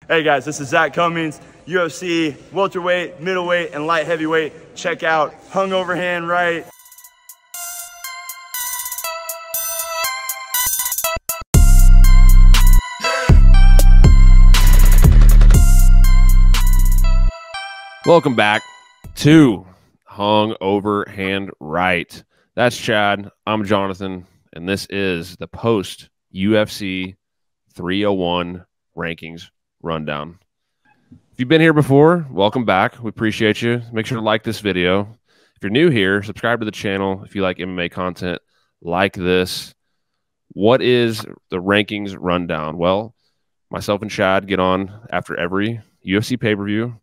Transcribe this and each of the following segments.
Hey guys, this is Zach Cummings, UFC welterweight, middleweight, and light heavyweight. Check out Hungover Hand Right. Welcome back to Hungover Hand Right. That's Chad. I'm Jonathan, and this is the Post-UFC 301 rankings rundown. If you've been here before, welcome back. We appreciate you. Make sure to like this video. If you're new here, subscribe to the channel. If you like MMA content like this, what is the rankings rundown? Well, myself and Chad get on after every UFC pay-per-view,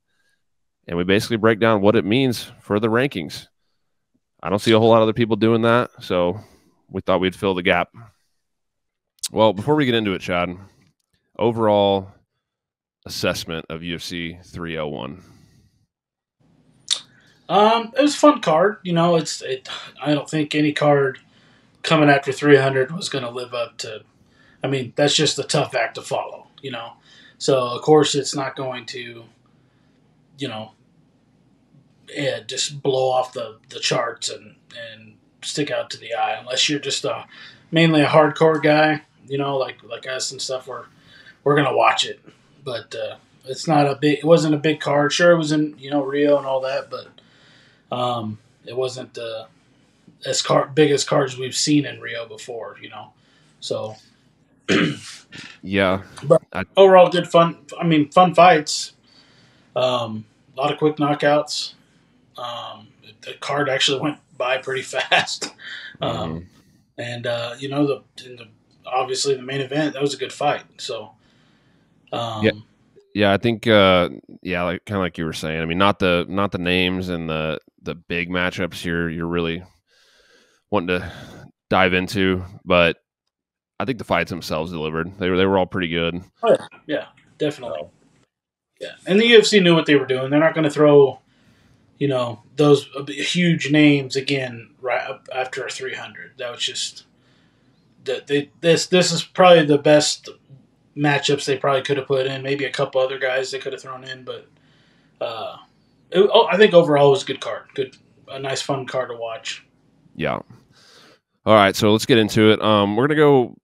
and we basically break down what it means for the rankings. I don't see a whole lot of other people doing that, so we thought we'd fill the gap. Well, before we get into it, Chad, overall assessment of UFC 301. It was a fun card. You know, I don't think any card coming after 300 was going to live up to. I mean, that's just a tough act to follow. You know, so of course it's not going to, just blow off the charts and stick out to the eye unless you're just mainly a hardcore guy. You know, like us and stuff. We're gonna watch it, but it's not a big. It wasn't a big card. Sure, it was in Rio and all that, but it wasn't big as cards we've seen in Rio before. So Yeah, but overall good fun. I mean, fun fights. A lot of quick knockouts. The card actually went by pretty fast. And obviously the main event, that was a good fight. So yeah, I think like kind of like you were saying. I mean, not the names and the big matchups you're really wanting to dive into, but I think the fights themselves delivered. They were all pretty good. Oh, yeah, definitely. Yeah, and the UFC knew what they were doing. They're not going to throw, those huge names again right up after a 300. That was just this is probably the best matchups they probably could have put in. Maybe a couple other guys they could have thrown in, but I think overall it was a good card. A nice fun card to watch. Yeah. All right, so let's get into it. We're gonna go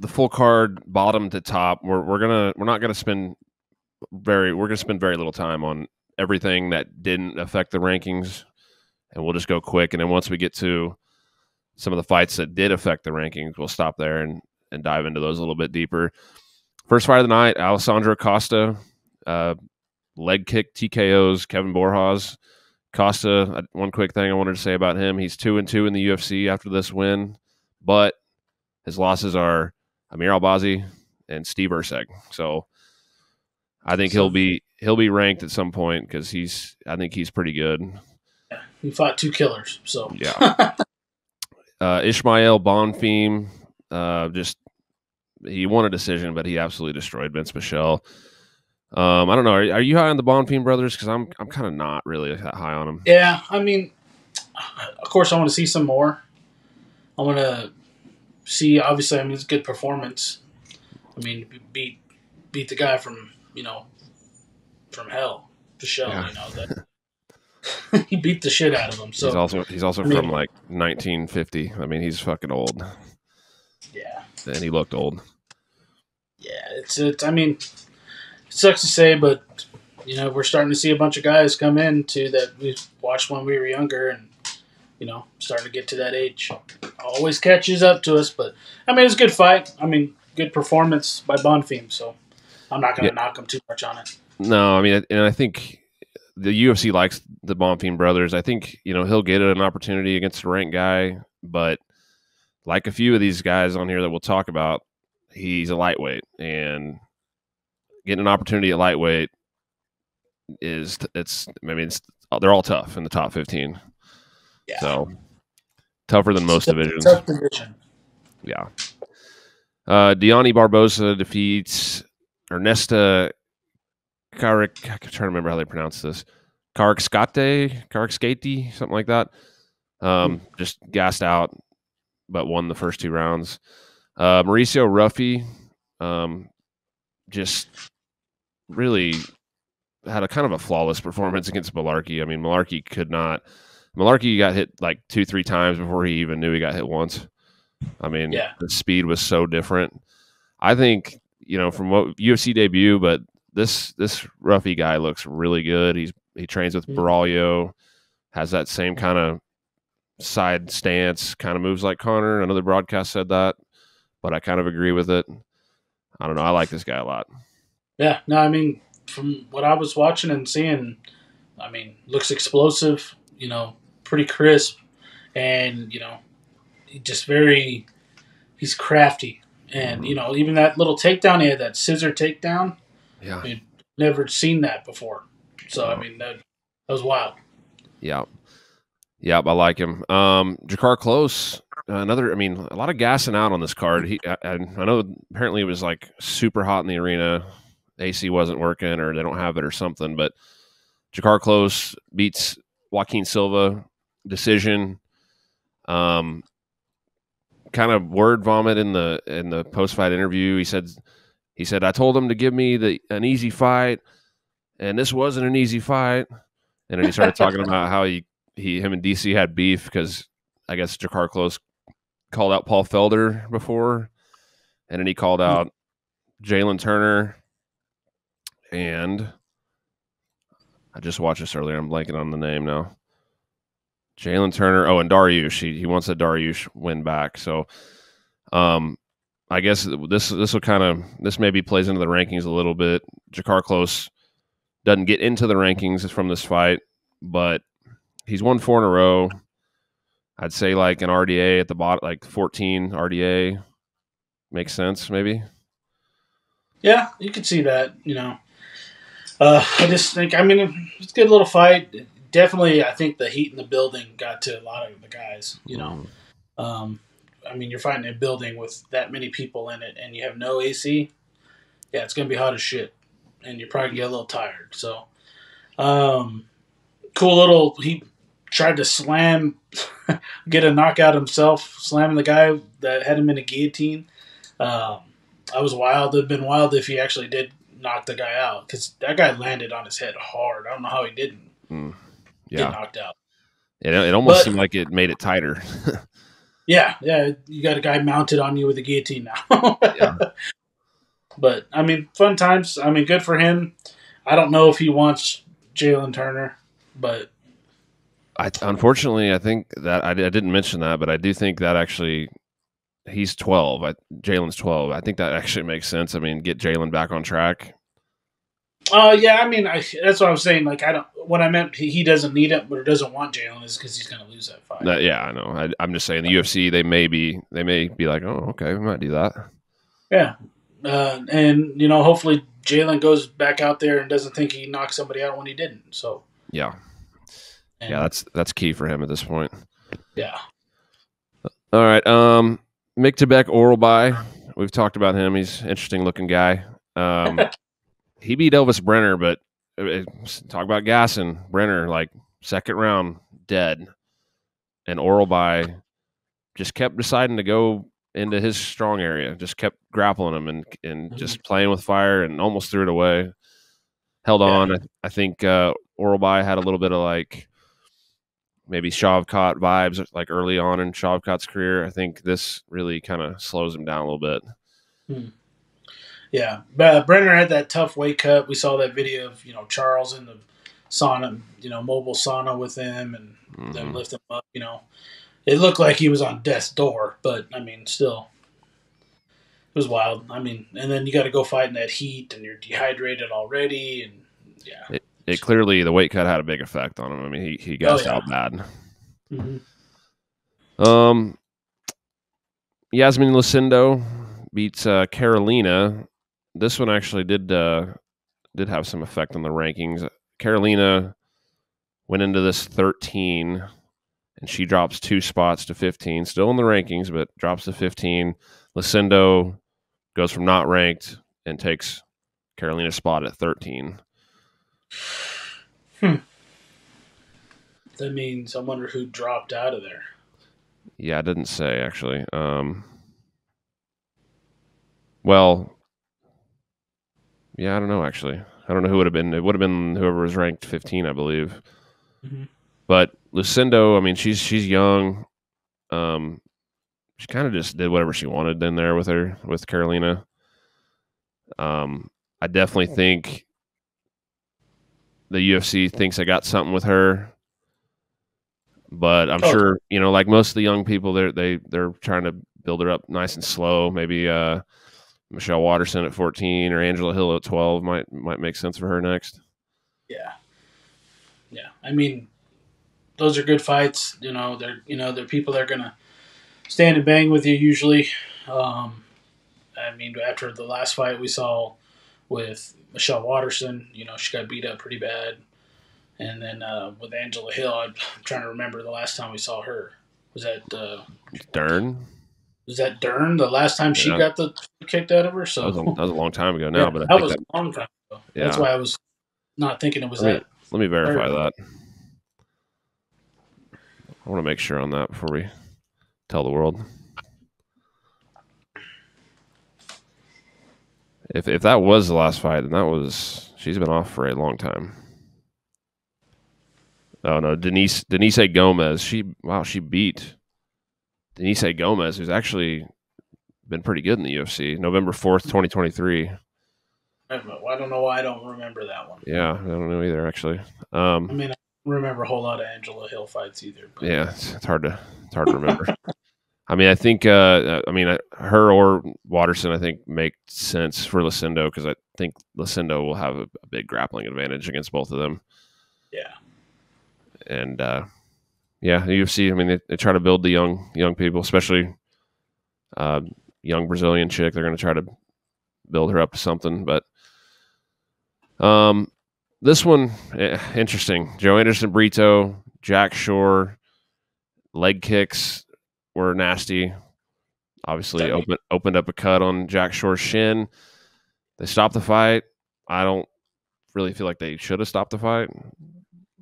the full card, bottom to top. We're gonna spend very little time on everything that didn't affect the rankings, and we'll just go quick. And then once we get to some of the fights that did affect the rankings, we'll stop there and dive into those a little bit deeper. First fight of the night, Alessandro Costa, leg kick TKOs Kevin Borjas. Costa, one quick thing I wanted to say about him, he's 2-2 in the UFC after this win, but his losses are Amir Albazi and Steve Erceg. So I think he'll be ranked at some point because I think he's pretty good. Yeah, he fought two killers. So yeah. Ishmael Bonfim, he won a decision, but he absolutely destroyed Vince Michelle. I don't know. Are you high on the Bonfim brothers? Because I'm kind of not really that high on them. Yeah, I mean, of course, I want to see some more. I want to see. Obviously, I mean, it's a good performance. I mean, beat the guy from from hell, Michelle. Yeah. He beat the shit out of him. So he's also from like 1950. I mean, he's fucking old. Yeah, and he looked old. Yeah, it's. I mean, it sucks to say, but we're starting to see a bunch of guys come in too that we watched when we were younger, and starting to get to that age. Always catches up to us, but I mean, it's a good fight. I mean, good performance by Bonfim. So I'm not going to knock him too much on it. No, I mean, and I think the UFC likes the Bonfim brothers. I think he'll get an opportunity against a ranked guy, but like a few of these guys on here that we'll talk about, he's a lightweight, and getting an opportunity at lightweight they're all tough in the top 15. Yeah. So tougher than most divisions. Tough division. Yeah. Diani Barbosa defeats Ernesta Karik. I'm trying to remember how they pronounce this. Karakskate, something like that. Just gassed out, but won the first two rounds. Mauricio Ruffy, just really had a kind of a flawless performance against Malarkey. I mean, Malarkey got hit like 2-3 times before he even knew he got hit once. I mean, Yeah. the speed was so different. I think, from what UFC debut, but this Ruffy guy looks really good. He trains with Baraglio, has that same kind of side stance, kind of moves like Connor. Another broadcast said that, but I kind of agree with it. I don't know. I like this guy a lot. Yeah. No, I mean, from what I was watching and seeing, I mean, looks explosive, pretty crisp, and, he's crafty. And, even that little takedown, he had that scissor takedown. Yeah. I'd never seen that before. So, I mean, that was wild. Yeah. Yeah, I like him. Jakar Close, a lot of gassing out on this card. I know apparently it was like super hot in the arena. AC wasn't working or they don't have it or something, but Jakar Close beats Joaquin Silva decision. Kind of word vomit in the post-fight interview. He said I told him to give me an easy fight, and this wasn't an easy fight. And then he started talking about how him and DC had beef because I guess Jakar Close called out Paul Felder before, and then he called out Jalen Turner, and I just watched this earlier. I'm blanking on the name now. Jalen Turner. Oh, and Dariush. He wants a Dariush win back. So, I guess this maybe plays into the rankings a little bit. Jakar Close doesn't get into the rankings from this fight, but he's won 4 in a row. I'd say like an RDA at the bottom, like 14 RDA makes sense, maybe. Yeah, you could see that. I just think, it's a good little fight. Definitely, I think the heat in the building got to a lot of the guys. You're fighting a building with that many people in it, and you have no AC. Yeah, it's gonna be hot as shit, and you're probably gonna get a little tired. So, cool little. He tried to get a knockout himself, slamming the guy that had him in a guillotine. I was wild. It'd been wild if he actually did knock the guy out, because that guy landed on his head hard. I don't know how he didn't get knocked out. It almost seemed like it made it tighter. Yeah, you got a guy mounted on you with a guillotine now. Yeah. But, fun times. Good for him. I don't know if he wants Jalen Turner, but... Unfortunately, I think that I didn't mention that, but I do think that actually he's 12. Jalen's 12. I think that actually makes sense. Get Jalen back on track. Yeah, that's what I was saying. Like, what I meant, he doesn't need it, but doesn't want Jalen is because he's going to lose that fight. Yeah, I know. I'm just saying the UFC, they may be like, oh, okay, we might do that. Yeah. And, hopefully Jalen goes back out there and doesn't think he knocked somebody out when he didn't. So, yeah. That's key for him at this point. Yeah. All right. Mick Tebek Oralby. We've talked about him. He's an interesting looking guy. He beat Elvis Brenner, but talk about gassing. Brenner, like, second round, dead. And Oralby just kept deciding to go into his strong area, just kept grappling him and just playing with fire and almost threw it away. Held on. I think Oralby had a little bit of, like, maybe Shavkat vibes, like early on in Shavkat's career. I think this really kind of slows him down a little bit. Yeah, Brenner had that tough weight cut. We saw that video of Charles in the sauna, mobile sauna with him, and them lift him up. It looked like he was on death's door, but still, it was wild. And then you got to go fight in that heat, and you're dehydrated already, and yeah. It clearly, the weight cut had a big effect on him. He gassed out bad. Yasmin Lucindo beats Carolina. This one actually did have some effect on the rankings. Carolina went into this 13, and she drops 2 spots to 15. Still in the rankings, but drops to 15. Lucindo goes from not ranked and takes Carolina's spot at 13. That means I wonder who dropped out of there. Yeah, I didn't say, actually. Well, yeah, I don't know, actually. I don't know who would have been. It would have been whoever was ranked 15, I believe. Mm-hmm. But Lucindo, I mean, she's young. She kind of just did whatever she wanted in there with Carolina. I definitely think the UFC thinks I got something with her, but I'm sure, you know, like most of the young people, they're trying to build her up nice and slow. Maybe Michelle Watterson at 14 or Angela Hill at 12 might make sense for her next. Yeah. I mean, those are good fights. They're people that are gonna stand and bang with you usually. I mean, after the last fight we saw with Michelle Watterson, she got beat up pretty bad. And then with Angela Hill, I'm trying to remember the last time we saw her. Was that Dern? Was that Dern? The last time she got the kicked out of her? So that was a long time ago now, but that was a long time ago. Yeah. That's why I was not thinking it was that. Let me verify that. I want to make sure on that before we tell the world. If that was the last fight, then she's been off for a long time. Oh no, Denise Gomez. She beat Denise Gomez, who's actually been pretty good in the UFC. November 4th, 2023. I don't know why I don't remember that one. Yeah, I don't know either, actually. I mean, I don't remember a whole lot of Angela Hill fights either. But. Yeah, it's hard to remember. I mean, I think her or Watterson, I think, make sense for Lucindo because I think Lucindo will have a big grappling advantage against both of them. Yeah. And the UFC, I mean, they try to build the young people, especially young Brazilian chick. They're going to try to build her up to something. But this one, interesting. Joe Anderson Brito, Jack Shore, leg kicks were nasty. Obviously, opened up a cut on Jack Shore's shin. They stopped the fight. I don't really feel like they should have stopped the fight.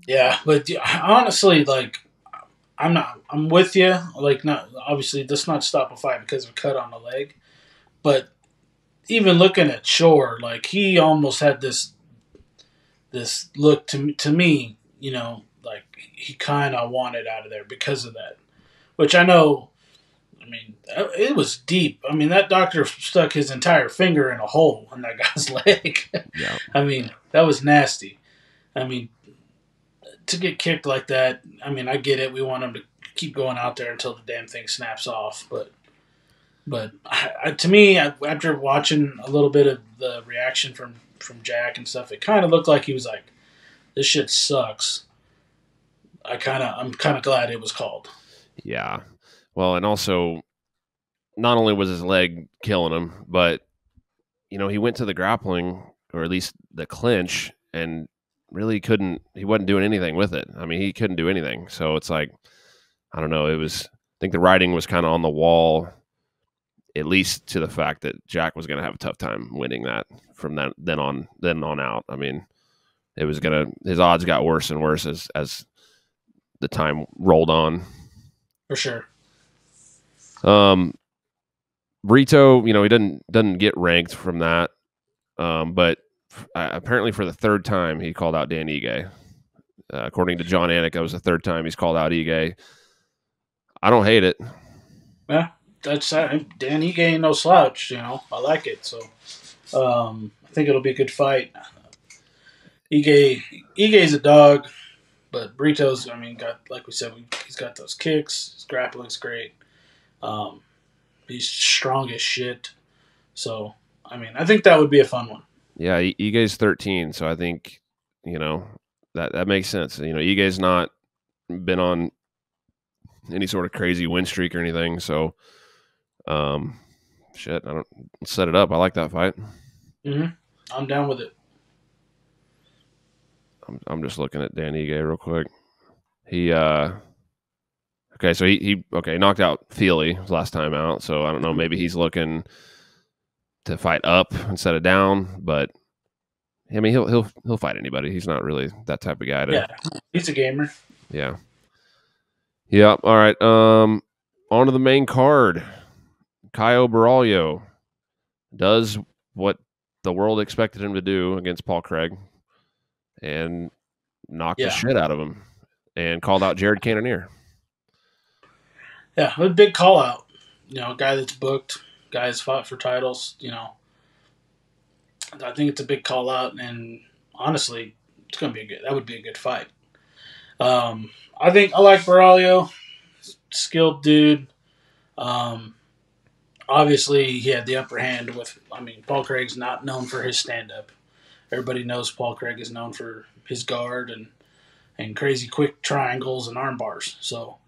Yeah, but honestly, like, I'm with you. Like, not obviously, let's not stop a fight because of a cut on the leg. But even looking at Shore, like, he almost had this look to me, like he kind of wanted out of there because of that. Which I know. I mean, it was deep. I mean, that doctor stuck his entire finger in a hole in that guy's leg. Yeah. I mean, that was nasty. I mean, to get kicked like that, I mean, I get it. We want him to keep going out there until the damn thing snaps off. But to me, after watching a little bit of the reaction from Jack and stuff, it kind of looked like he was like, "This shit sucks." I'm kind of glad it was called. Yeah. Well, and also, not only was his leg killing him, but, he went to the grappling, or at least the clinch, and really he wasn't doing anything with it. I mean, he couldn't do anything. So it's like, I don't know. I think the writing was kind of on the wall, at least to the fact that Jack was going to have a tough time winning that from then on out. I mean, his odds got worse and worse as the time rolled on. For sure. Brito, he doesn't get ranked from that, but apparently for the third time he called out Dan Ige. According to John Anik, that was the third time he's called out Ige. I don't hate it. Yeah, that's Dan Ige ain't no slouch. I like it. So I think it'll be a good fight. Ige's a dog, but Brito's, like we said, he's got those kicks. His grappling's great. He's strong as shit. So, I think that would be a fun one. Yeah, Ige's 13, so I think, that makes sense. Ige's not been on any sort of crazy win streak or anything, so let's set it up. I like that fight. Mm-hmm. I'm down with it. I'm just looking at Dan Ige real quick. He he knocked out Feely last time out, so I don't know, maybe he's looking to fight up instead of down, but I mean he'll fight anybody. He's not really that type of guy Yeah, he's a gamer. Yeah. Yeah, all right. On to the main card. Caio Borralho does what the world expected him to do against Paul Craig, and knocked the shit out of him, and called out Jared Cannonier. Yeah, a big call out. A guy that's booked, guy that's fought for titles. I think it's a big call out, and honestly, it's gonna be that would be a good fight. I think I like Braulio, skilled dude. Obviously, he had the upper hand with. Paul Craig's not known for his stand up. Everybody knows Paul Craig is known for his guard and crazy quick triangles and arm bars. So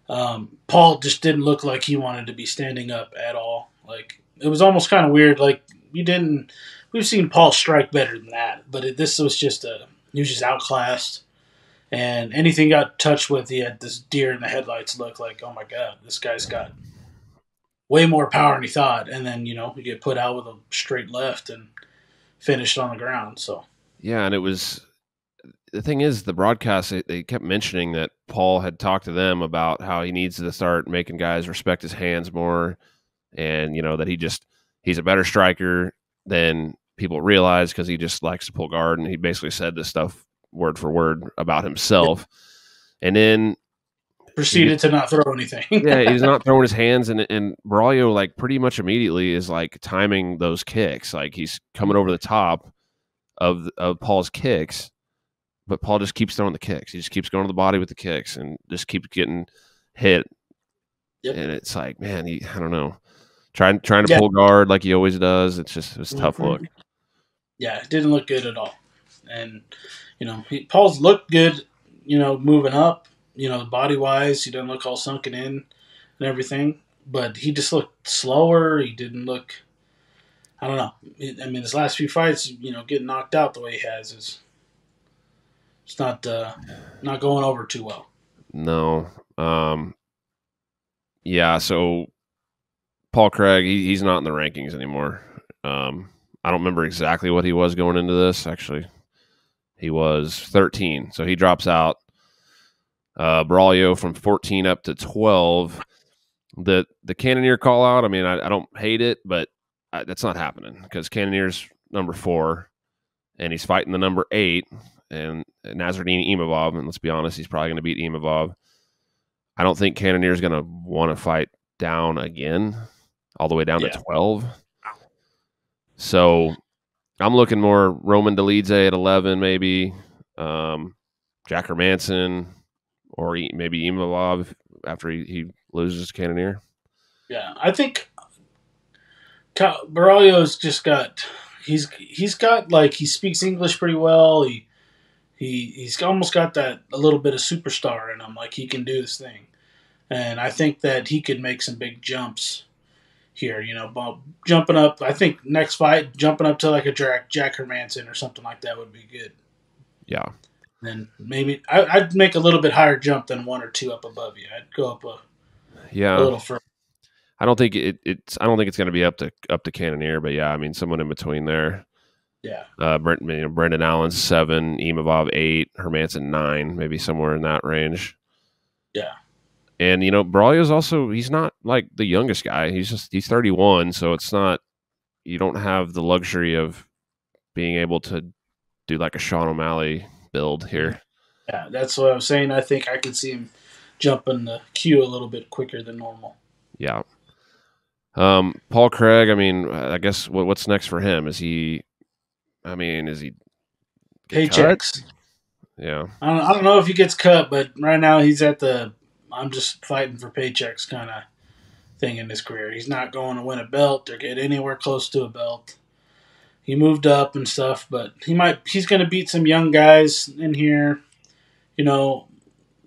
Paul just didn't look like he wanted to be standing up at all. Like, it was almost kind of weird. Like, we've seen Paul strike better than that, but this was just he was just outclassed. And anything got touched with, he had this deer in the headlights look like, oh my God, this guy's got way more power than he thought. And then, you get put out with a straight left and finished on the ground. So, yeah. And the thing is, the broadcast, they kept mentioning that Paul had talked to them about how he needs to start making guys respect his hands more. And, that he's a better striker than people realize, because he just likes to pull guard. And he basically said this stuff word for word about himself. And then proceeded to not throw anything. Yeah, he's not throwing his hands, and Braulio, like, pretty much immediately is like timing those kicks. Like, he's coming over the top of Paul's kicks, but Paul just keeps throwing the kicks. He just keeps going to the body with the kicks and just keeps getting hit. Yep. And it's like, man, I don't know. Trying to pull guard like he always does. It's a tough look. Yeah, it didn't look good at all. And, Paul's looked good, moving up, body-wise. He doesn't look all sunken in and everything. But he just looked slower. He didn't look, I don't know. His last few fights, getting knocked out the way he has is it's not going over too well. No. Yeah, so Paul Craig, he's not in the rankings anymore. I don't remember exactly what he was going into this, actually. He was 13, so he drops out. Braulio from 14 up to 12. The Cannonier call out, I don't hate it, but that's not happening, because Cannonier's number 4, and he's fighting the number 8, and Nasruddin Imavov, and let's be honest, he's probably going to beat Imavov. I don't think Cannonier's going to want to fight down again, all the way down to 12. So I'm looking more Roman Dolidze at 11, maybe Jack Hermanson, or maybe Imavov after he loses to Cannonier. Yeah, I think Braulio's just got he's got, like, he speaks English pretty well. He's almost got that a little bit of superstar in him, like he can do this thing, and I think that he could make some big jumps here, jumping up. I think next fight, jumping up to like a Jack Hermanson or something like that would be good. Yeah. And maybe I'd make a little bit higher jump than 1 or 2 up above you. I'd go up a little further. I don't think I don't think it's going to be up to Cannonier, but yeah, someone in between there. Yeah. Brendan Allen's 7, Imavov 8, Hermanson 9, maybe somewhere in that range. Yeah. And, Braulio's also, he's not like the youngest guy. He's 31. So it's not, you don't have the luxury of being able to do like a Sean O'Malley build here. Yeah, that's what I was saying. I think I could see him jumping the queue a little bit quicker than normal. Yeah. Paul Craig, I guess what's next for him? Is he paychecks? Cut? Yeah. I don't know if he gets cut, but right now he's at the I'm just fighting for paychecks kind of thing in his career. He's not going to win a belt or get anywhere close to a belt. He moved up and stuff, but he's going to beat some young guys in here,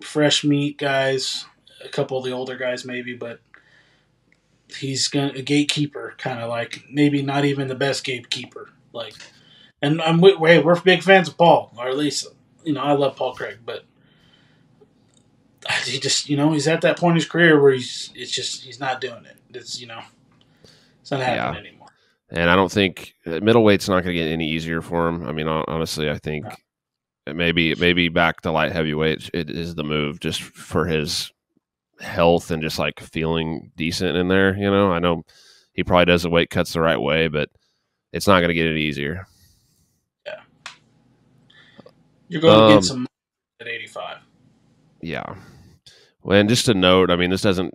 fresh meat guys, a couple of the older guys maybe, but he's a gatekeeper, kind of like maybe not even the best gatekeeper. Like, and we're big fans of Paul, or at least, I love Paul Craig, but he just, he's at that point in his career where he's not doing it. It's not happening anymore. And I don't think middleweight's not going to get any easier for him. Honestly, I think maybe back to light heavyweight it is the move, just for his health and just like feeling decent in there. I know he probably does the weight cuts the right way, but it's not going to get any easier. Yeah. You're going to get some at 85. Yeah. Well, and just a note, I mean, this doesn't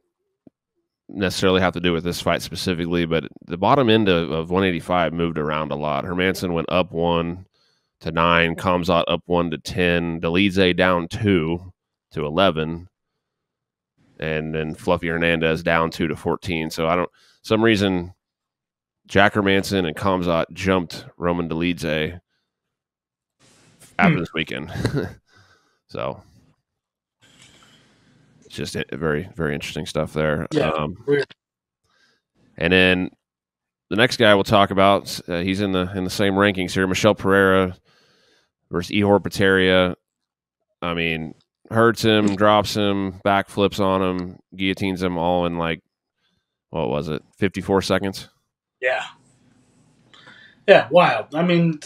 necessarily have to do with this fight specifically, but the bottom end of 185 moved around a lot. Hermanson went up 1 to 9, Kamzat up 1 to 10, Delize down 2 to 11, and then Fluffy Hernandez down 2 to 14. So some reason Jack Hermanson and Kamzat jumped Roman Delize after this weekend. So it's just very, very interesting stuff there. Yeah, weird. And then the next guy we'll talk about, he's in the same rankings here, Michel Pereira versus Ihor Peteria. I mean, hurts him, drops him, backflips on him, guillotines him all in like, what was it, 54 seconds? Yeah. Yeah, wild. I mean,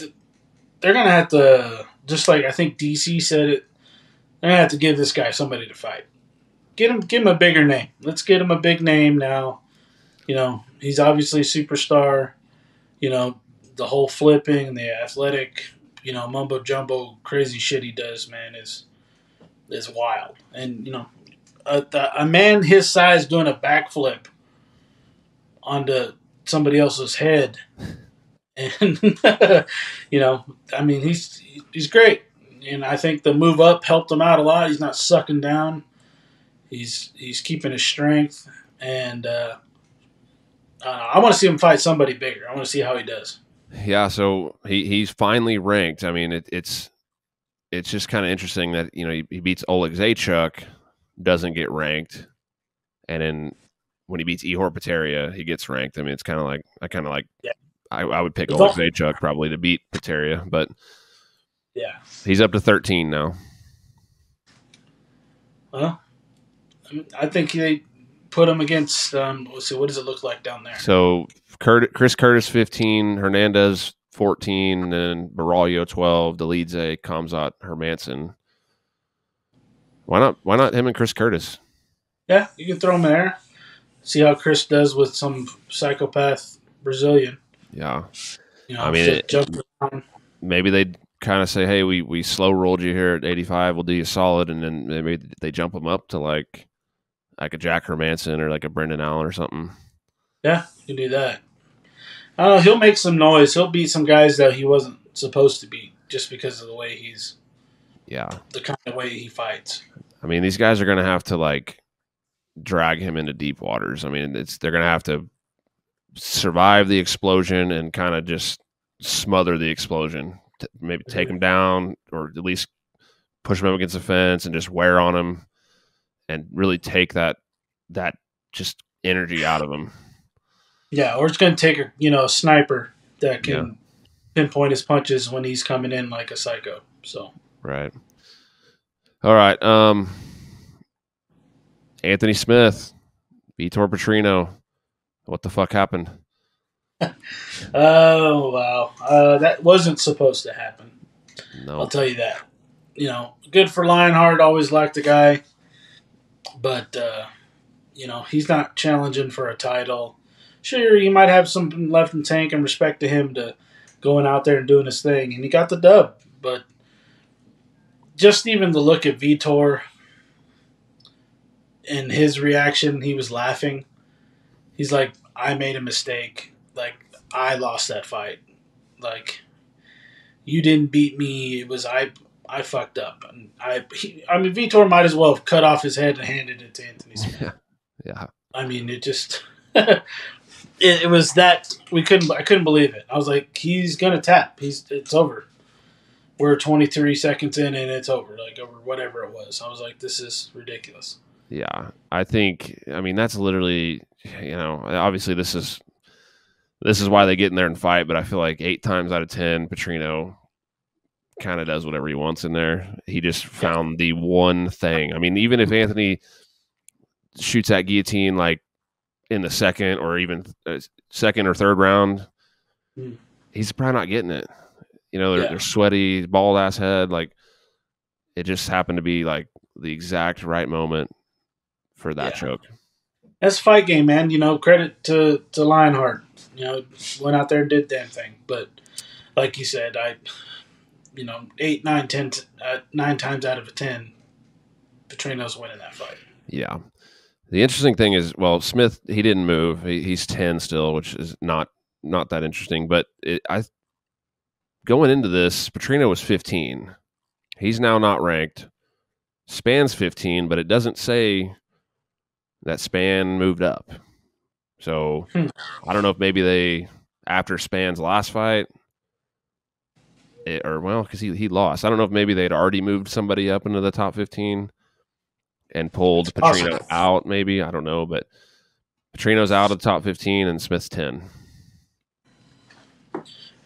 they're going to have to, just like I think DC said it, they're going to have to give this guy somebody to fight. Give him a bigger name. Let's get him a big name now. You know, he's obviously a superstar. You know, the whole flipping, the athletic, you know, mumbo jumbo crazy shit he does, man, is wild. And, you know, a man his size doing a backflip onto somebody else's head. And, you know, I mean, he's great. And I think the move up helped him out a lot. He's not sucking down. He's keeping his strength. And I want to see him fight somebody bigger. I want to see how he does. Yeah, so he's finally ranked. I mean, it's just kind of interesting that, you know, he beats Oleg Zaychuk, doesn't get ranked, and then when he beats Ihor Peteria, he gets ranked. I mean, it's kind of like yeah. I would pick Oleg Zaychuk probably to beat Peteria, but yeah, he's up to 13 now. Well, I think they put him against. Let's see, what does it look like down there? So Chris Curtis 15, Hernandez 14, and then Baralio 12, Delize, Kamzat, Hermanson. Why not him and Chris Curtis? Yeah, you can throw him there. See how Chris does with some psychopath Brazilian. Yeah. You know, I mean, jump around. Maybe they'd kind of say, hey, we slow rolled you here at 85. We'll do you solid. And then maybe they jump him up to like a Jack Hermanson or like a Brendan Allen or something. Yeah, you can do that. I don't know. He'll make some noise. He'll beat some guys that he wasn't supposed to beat just because of the way the kind of way he fights. I mean, these guys are going to have to like drag him into deep waters. I mean, they're going to have to survive the explosion and kind of just smother the explosion. Maybe take him down or at least push him up against the fence and just wear on him and really take that just energy out of him. Yeah, or it's going to take a sniper that can pinpoint his punches when he's coming in like a psycho. So right. All right. Anthony Smith, Vitor Petrino. What the fuck happened? Oh, wow. That wasn't supposed to happen. No. I'll tell you that. You know, good for Lionheart. Always liked the guy. But, he's not challenging for a title. Sure, you might have something left in tank and respect to him to going out there and doing his thing. And he got the dub. But just even the look at Vitor and his reaction, he was laughing. He's like, I made a mistake. Like, I lost that fight. Like, you didn't beat me. It was I fucked up. And Vitor might as well have cut off his head and handed it to Anthony Smith. Yeah. I mean, it just it was that I couldn't believe it. I was like, he's gonna tap. It's over. We're 23 seconds in and it's over. Like over whatever it was. I was like, this is ridiculous. Yeah, I think. I mean, that's literally. Obviously this is why they get in there and fight. But I feel like 8 times out of 10, Petrino kind of does whatever he wants in there. He just found the one thing. I mean, even if Anthony shoots that guillotine like in the second or even second or third round, he's probably not getting it. They're sweaty, bald ass head. Like it just happened to be like the exact right moment for that choke. That's a fight game, man. Credit to Lionheart. Went out there and did damn thing. But like you said, 8, 9, 10, 9 times out of 10, Petrino's winning that fight. Yeah. The interesting thing is, well, Smith, he didn't move. He's 10 still, which is not that interesting. But going into this, Petrino was 15. He's now not ranked. Span's 15, but it doesn't say that Span moved up. So I don't know if maybe they, after Span's last fight, because he lost. I don't know if maybe they'd already moved somebody up into the top 15 and pulled Petrino out, maybe. I don't know, but Petrino's out of the top 15 and Smith's 10.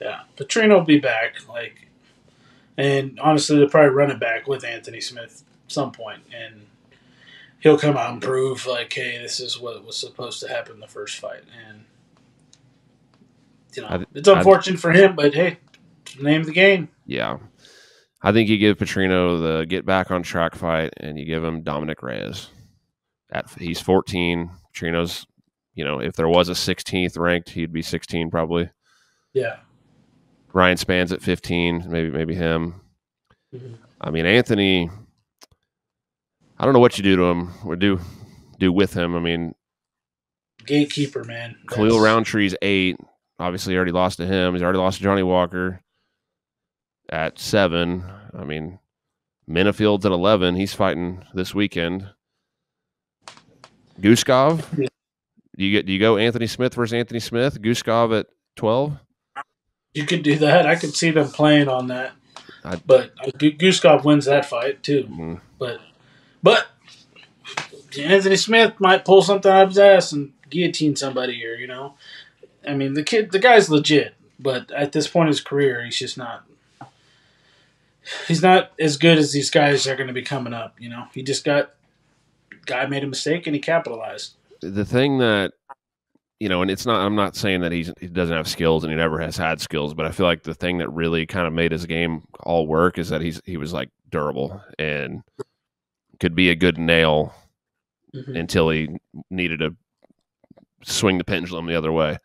Yeah, Petrino will be back. And honestly, they'll probably run it back with Anthony Smith at some point, and he'll come out and prove, hey, this is what was supposed to happen in the first fight. And, it's unfortunate for him, but hey, it's the name of the game. Yeah. I think you give Petrino the get back on track fight, and you give him Dominic Reyes. He's 14. Petrino's, if there was a 16th ranked, he'd be 16 probably. Yeah. Ryan Span's at 15, maybe him. Mm-hmm. I mean, Anthony, I don't know what you do to him or do with him. I mean, gatekeeper, man. Khalil Roundtree's 8. Obviously, he already lost to him. He's already lost to Johnny Walker at 7. I mean, Minifield's at 11. He's fighting this weekend. Guskov, yeah. You go Anthony Smith versus Anthony Smith. Guskov at 12. You could do that. I could see them playing on that. But Guskov wins that fight too. Mm-hmm. But Anthony Smith might pull something out of his ass and guillotine somebody here. I mean, the guy's legit, but at this point in his career, he's just not. He's not as good as these guys are going to be coming up. He just guy made a mistake and he capitalized. The thing that, and it's not, I'm not saying that he doesn't have skills and he never has had skills, but I feel like the thing that really kind of made his game all work is that he was durable and could be a good nail until he needed to swing the pendulum the other way.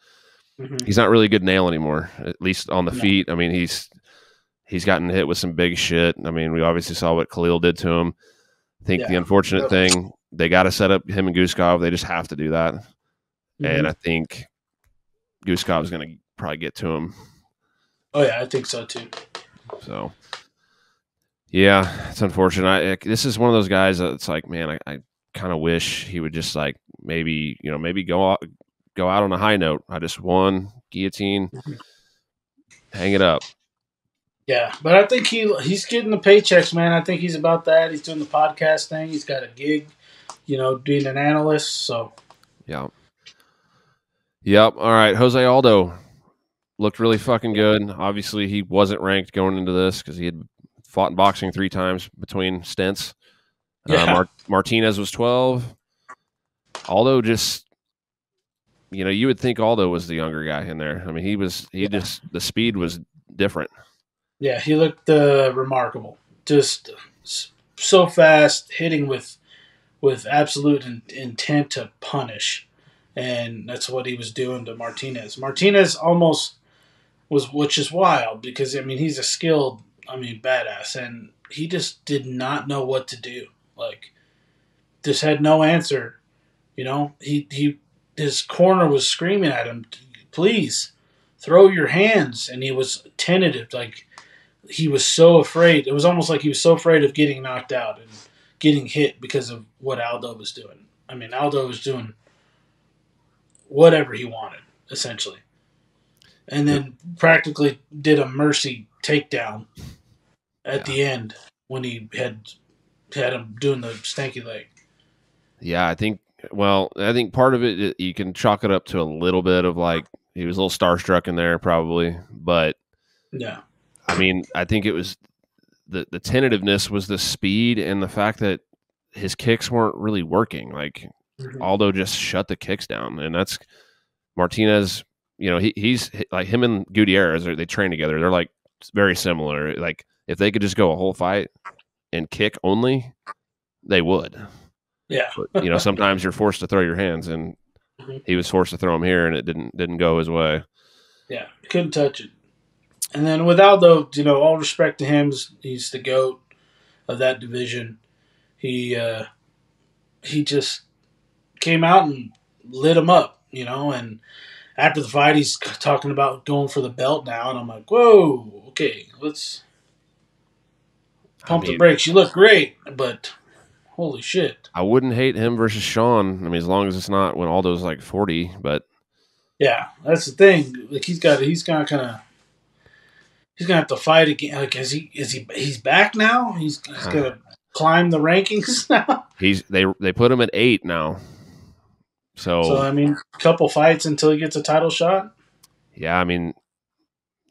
Mm-hmm. He's not really a good nail anymore, at least on the feet. I mean, he's gotten hit with some big shit. I mean, we obviously saw what Khalil did to him. I think the unfortunate thing, they got to set up him and Guskov. They just have to do that. Mm-hmm. And I think Guskov's going to probably get to him. Oh, yeah, I think so, too. So, yeah, it's unfortunate. This is one of those guys that's man, I kind of wish he would just maybe go out on a high note. I just won, guillotine, hang it up. Yeah, but I think he's getting the paychecks, man. I think he's about that. He's doing the podcast thing. He's got a gig, being an analyst. So, yeah. Yep. All right. Jose Aldo looked really fucking good. Obviously, he wasn't ranked going into this because he had fought in boxing 3 times between stints. Yeah. Martinez was 12. Aldo just, you would think Aldo was the younger guy in there. I mean, the speed was different. Yeah, he looked remarkable. Just so fast, hitting with absolute intent to punish. And that's what he was doing to Martinez. Martinez almost was, which is wild because, he's a skilled, badass. And he just did not know what to do. Just had no answer. His corner was screaming at him, please, throw your hands. And he was tentative, he was so afraid. It was almost like he was so afraid of getting knocked out and getting hit because of what Aldo was doing. Aldo was doing whatever he wanted, essentially. And then practically did a mercy takedown at the end when he had him doing the stanky leg. Yeah, I think part of it, you can chalk it up to a little bit of he was a little starstruck in there probably, but yeah. I think it was the tentativeness was the speed and the fact that his kicks weren't really working. Aldo just shut the kicks down, and that's Martinez. He's like him and Gutierrez. They train together. They're very similar. If they could just go a whole fight and kick only, they would. Yeah. But, you know, sometimes you're forced to throw your hands, and he was forced to throw them here, and it didn't go his way. Yeah, couldn't touch it. And then with Aldo, you know, all respect to him, he's the GOAT of that division. He just came out and lit him up, you know, and after the fight, he's talking about going for the belt now, and I'm like, whoa, okay, let's pump the brakes. You look great, but holy shit. I wouldn't hate him versus Sean. I mean, as long as it's not when Aldo's like 40, but yeah, that's the thing. Like he's gonna have to fight again. Like he's back now? He's gonna climb the rankings now. They put him at 8 now. So I mean, a couple fights until he gets a title shot. Yeah, I mean,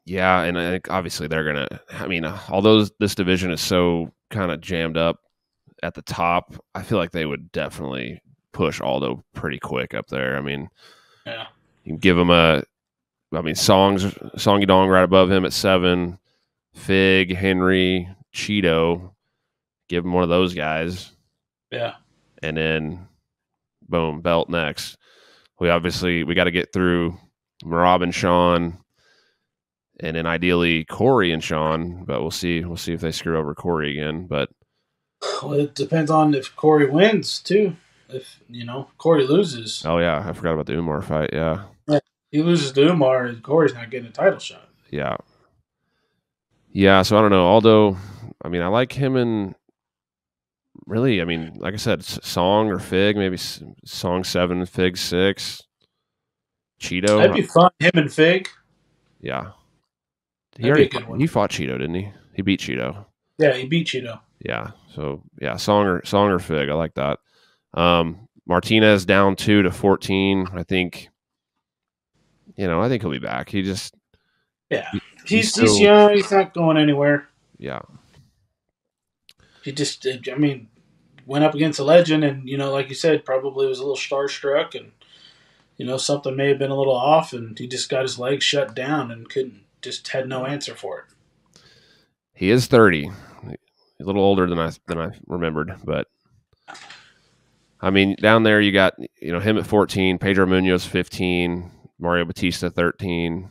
yeah, and I think obviously they're gonna. I mean, although this division is so kind of jammed up at the top, I feel like they would definitely push Aldo pretty quick up there. I mean, yeah, you can give him Song Yadong right above him at 7, Fig, Henry, Cheeto, give him one of those guys. Yeah, and then boom, belt next. We got to get through Marab and Sean, and then ideally Corey and Sean, but we'll see. We'll see if they screw over Corey again. But well, it depends on if Corey wins too. If Corey loses. Oh yeah, I forgot about the Umar fight. Yeah, he loses to Umar, Corey's not getting a title shot. Yeah. So I don't know. Aldo, I mean, I like him in. Really, I mean, like I said, Song or Fig, maybe Song 7, Fig 6. Cheeto. That'd be fun. Him and Fig. Yeah. He fought Cheeto, didn't he? He beat Cheeto. Yeah, he beat Cheeto. Yeah. So yeah, Song or Fig. I like that. Martinez down 2 to 14. I think he'll be back. He just he's young. He's not going anywhere. Yeah. He just, I mean, went up against a legend, and like you said, probably was a little starstruck, and something may have been a little off, and he just got his legs shut down and had no answer for it. He is 30, a little older than I remembered, but I mean, down there you got him at 14, Pedro Munoz 15, Mario Batista 13,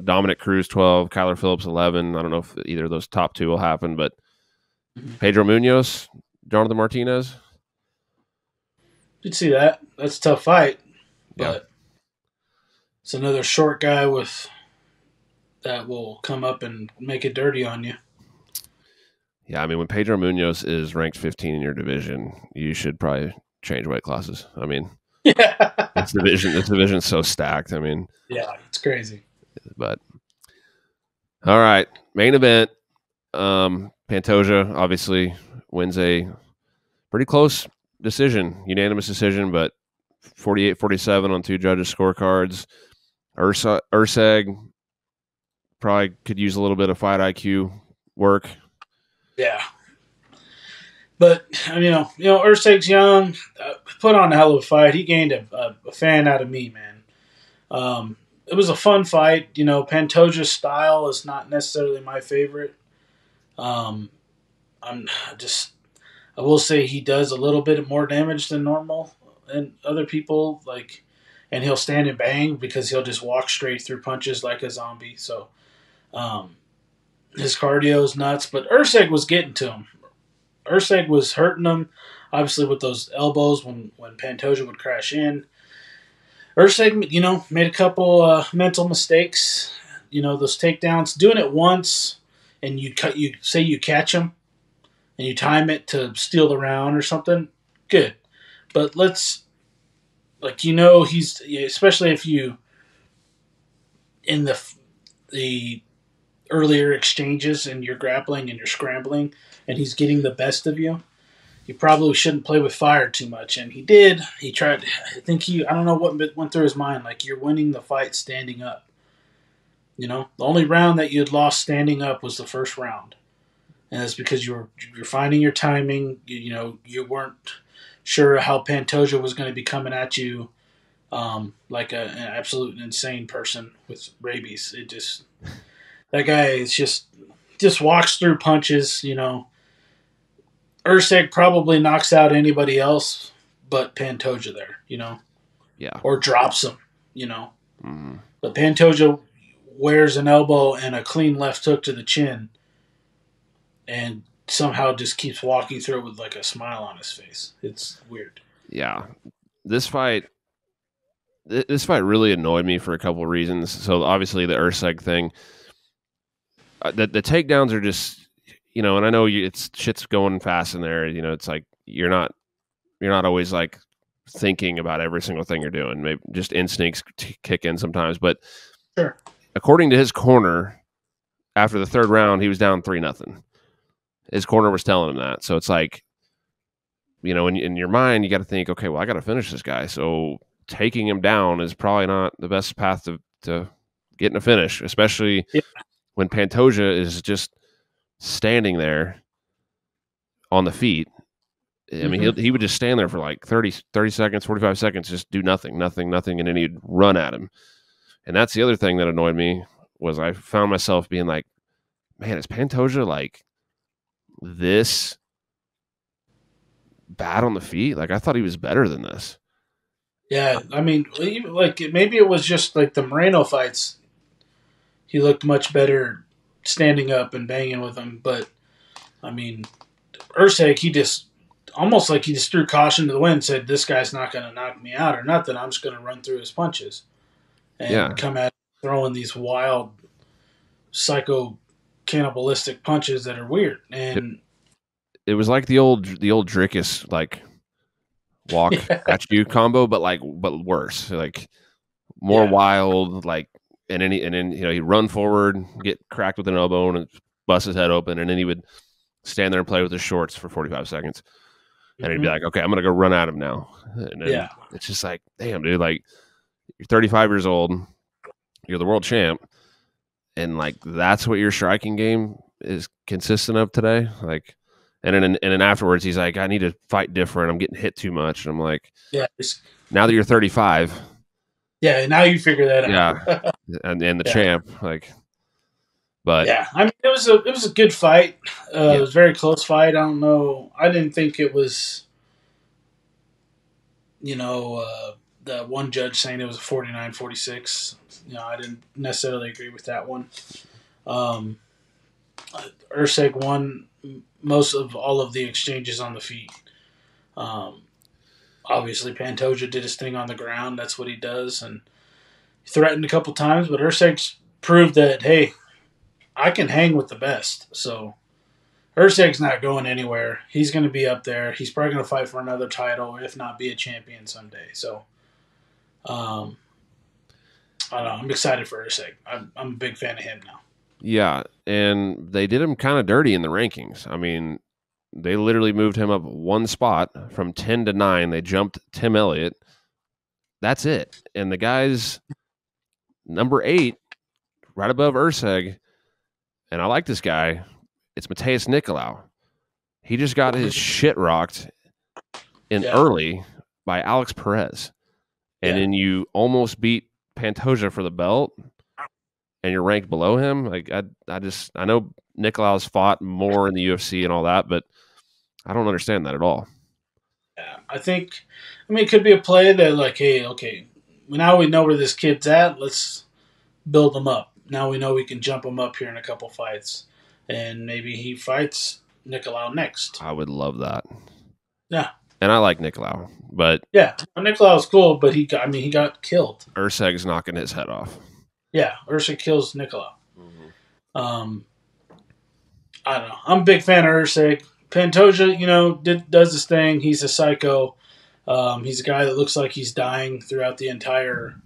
Dominic Cruz 12, Kyler Phillips 11. I don't know if either of those top two will happen, but Pedro Munoz, Jonathan Martinez. You'd see that. That's a tough fight, but it's another short guy that will come up and make it dirty on you. Yeah, I mean, when Pedro Munoz is ranked 15 in your division, you should probably change weight classes. I mean, this division's so stacked. I mean, yeah, it's crazy. But all right, main event. Pantoja obviously wins a pretty close decision, unanimous decision, but 48-47 on 2 judges' scorecards. Urseg probably could use a little bit of fight IQ work. Yeah. But, Urseg's young, put on a hell of a fight. He gained a fan out of me, man. It was a fun fight. Pantoja's style is not necessarily my favorite. I will say he does a little bit more damage than normal and other people, and he'll stand and bang because he'll just walk straight through punches like a zombie. So, his cardio is nuts, but Urseg was getting to him. Urseg was hurting him, obviously with those elbows when Pantoja would crash in. Urseg, made a couple mental mistakes. Those takedowns. Doing it once, and you catch him, and you time it to steal the round or something. Good, but he's especially if you in the earlier exchanges and you're grappling and you're scrambling, and he's getting the best of you. You probably shouldn't play with fire too much, and he did. He tried. I don't know what went through his mind. You're winning the fight standing up. The only round that you had lost standing up was the first round, and it's because you're finding your timing. You weren't sure how Pantoja was going to be coming at you, like an absolute insane person with rabies. That guy is just walks through punches. Usyk probably knocks out anybody else but Pantoja there, you know, Yeah. or drops him, you know. Mm-hmm. But Pantoja wears an elbow and a clean left hook to the chin and somehow just keeps walking through it with like a smile on his face. It's weird. Yeah. This fight really annoyed me for a couple of reasons. So obviously the Usyk thing, the takedowns are just, you know, and I know it's shit's going fast in there. You know, it's like you're not always like thinking about every single thing you're doing. Maybe just instincts kick in sometimes. But Sure. according to his corner, after the third round, he was down 3-0. His corner was telling him that. So it's like, you know, in your mind, you got to think, okay, well, I got to finish this guy. So taking him down is probably not the best path to getting a finish, especially when Pantoja is just standing there on the feet. I mean, he would just stand there for like 30 seconds, 45 seconds, just do nothing, and then he'd run at him. And that's the other thing that annoyed me was I found myself being like, man, is Pantoja like this bad on the feet? Like, I thought he was better than this. Yeah, I mean, like maybe it was just like the Moreno fights. He looked much better standing up and banging with him, but I mean, Usyk, he just almost like he just threw caution to the wind, and said, "This guy's not going to knock me out or nothing. I'm just going to run through his punches and come at him throwing these wild, psycho, cannibalistic punches that are weird." And it was like the old Drickus like walk at you combo, but worse, like more wild, like and then you know he'd run forward, get cracked with an elbow, and bust his head open, and then he would stand there and play with his shorts for 45 seconds, and he'd be like, "Okay, I'm gonna go run at him now." And then it's just like, damn, dude, like you're 35 years old, you're the world champ, and like that's what your striking game is consistent of today, like. And then afterwards, he's like, I need to fight different. I'm getting hit too much. And I'm like, now that you're 35. Yeah, now you figure that out. Yeah, and the champ, like, but. Yeah, I mean, it was a good fight. It was a very close fight. I don't know. I didn't think it was, you know, the one judge saying it was a 49-46. You know, I didn't necessarily agree with that one. Usyk won most of all of the exchanges on the feet. Obviously, Pantoja did his thing on the ground. That's what he does, and he threatened a couple times. But Usyk's proved that, hey, I can hang with the best. So Usyk's not going anywhere. He's going to be up there. He's probably going to fight for another title, if not be a champion someday. So, I don't know. I'm excited for Usyk. I'm a big fan of him now. Yeah, and they did him kind of dirty in the rankings. I mean, they literally moved him up one spot from 10 to 9. They jumped Tim Elliott. That's it. And the guy's number 8, right above Usyk, and I like this guy. It's Mateus Nicolau. He just got his shit rocked early by Alex Perez. And then you almost beat Pantoja for the belt. And you're ranked below him. Like I know Nicolau's fought more in the UFC and all that, but I don't understand that at all. Yeah, I mean, it could be a play that like, hey, okay, now we know where this kid's at. Let's build him up. Now we know we can jump him up here in a couple fights, and maybe he fights Nicolau next. I would love that. Yeah. And I like Nicolau, but Nicolau's cool, but he got killed. Usyk's knocking his head off. Yeah, Usyk kills Nicolau. I don't know. I'm a big fan of Usyk. Pantoja, you know, does his thing. He's a psycho. He's a guy that looks like he's dying throughout the entire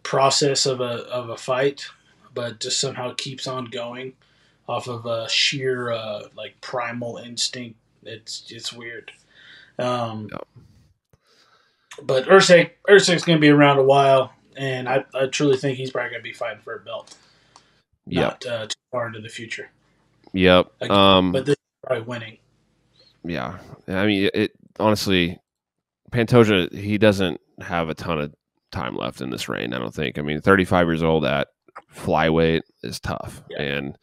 process of a fight, but just somehow keeps on going off of a sheer like primal instinct. It's weird. But Usyk's going to be around a while. And I truly think he's probably going to be fighting for a belt. Not too far into the future. Yep. But this is probably winning. Yeah. I mean, it honestly, Pantoja, he doesn't have a ton of time left in this reign, I don't think. I mean, 35 years old at flyweight is tough. Yeah. And,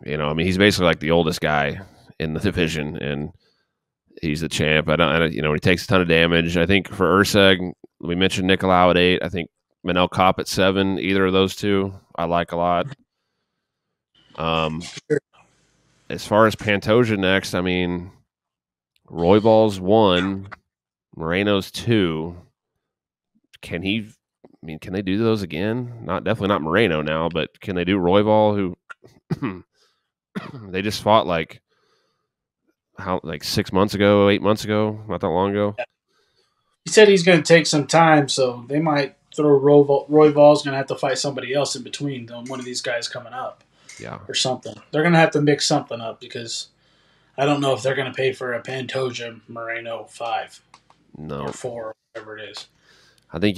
you know, I mean, he's basically like the oldest guy in the division, and he's the champ. He takes a ton of damage. I think for Urseg, we mentioned Nicolau at 8. I think Manel Kopp at 7. Either of those two, I like a lot. As far as Pantoja next, I mean, Royval's 1, Moreno's 2. Can they do those again? Definitely not Moreno now, but can they do Royval, who they just fought like 6 months ago, 8 months ago, not that long ago? He said he's going to take some time, so they might throw Royval's going to have to fight somebody else in between, one of these guys coming up. Yeah. Or something. They're going to have to mix something up because I don't know if they're going to pay for a Pantoja Moreno 5. No. Or 4, or whatever it is. I think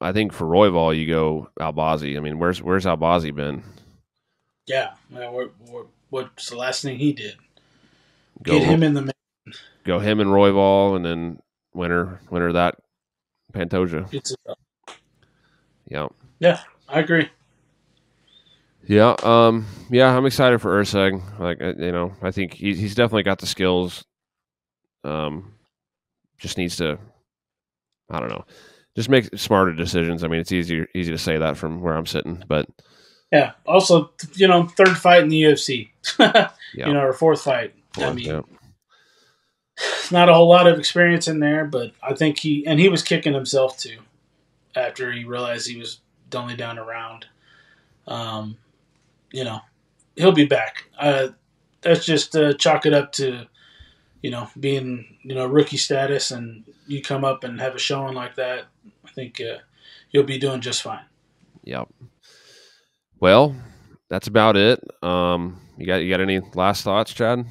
I think for Royval, you go Albazi. I mean, where's Albazi been? Yeah. What's the last thing he did? Get him in the mix. Go him and Royval, and then winner that Pantoja. Yeah. Yeah, I agree. Yeah, I'm excited for Urseg. I think he's definitely got the skills. Just needs to, I don't know, just make smarter decisions. I mean, it's easy to say that from where I'm sitting, but yeah. Also, third fight in the UFC, yeah. Or fourth fight. Not a whole lot of experience in there, but I think he was kicking himself too after he realized he was only down a round. He'll be back. That's just chalk it up to, being, rookie status, and you come up and have a showing like that. I think you'll be doing just fine. Yep. Well, that's about it. You got any last thoughts, Chad?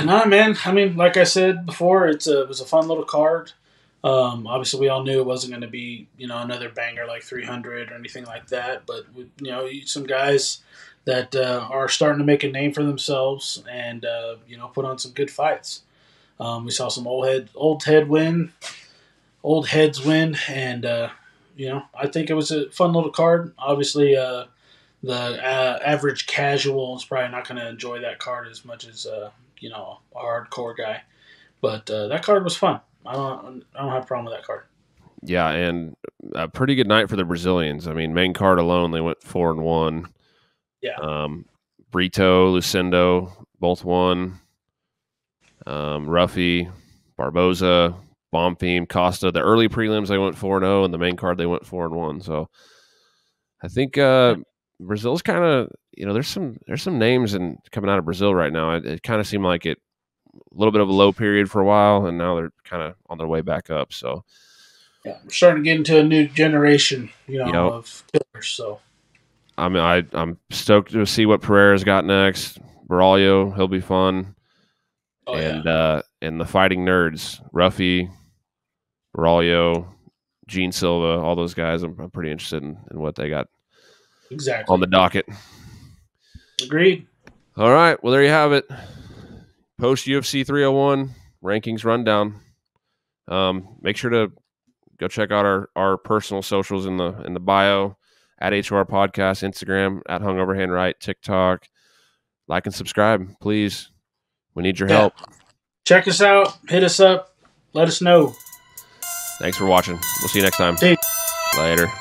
Nah, man. I mean, like I said before, it was a fun little card. Obviously, we all knew it wasn't going to be, another banger like 300 or anything like that. But, some guys that are starting to make a name for themselves and, put on some good fights. We saw some old heads win. And, I think it was a fun little card. Obviously, the average casual is probably not going to enjoy that card as much as, a hardcore guy. But that card was fun. I don't have a problem with that card. Yeah, and a pretty good night for the Brazilians. I mean, main card alone, they went 4-1. Yeah. Brito, Lucindo, both won. Ruffy, Barboza, Bonfim, Costa. The early prelims, they went 4-0, and the main card, they went 4-1. So I think Brazil's kind of, there's some names coming out of Brazil right now. It kind of seemed like a little bit of a low period for a while, and now they're kind of on their way back up. So yeah, we're starting to get into a new generation, of killers. So I mean, I'm stoked to see what Pereira's got next. Baralho, he'll be fun. Oh, and yeah. And the fighting nerds, Ruffy, Baralho, Gene Silva, all those guys. I'm pretty interested in what they got exactly on the docket. Agreed. All right, well there you have it. Post-UFC 301 rankings rundown. Make sure to go check out our personal socials in the bio, at HOR Podcast, Instagram, at HungoverHandWright, TikTok. Like and subscribe, please. We need your help. Check us out. Hit us up. Let us know. Thanks for watching. We'll see you next time. Peace. Later.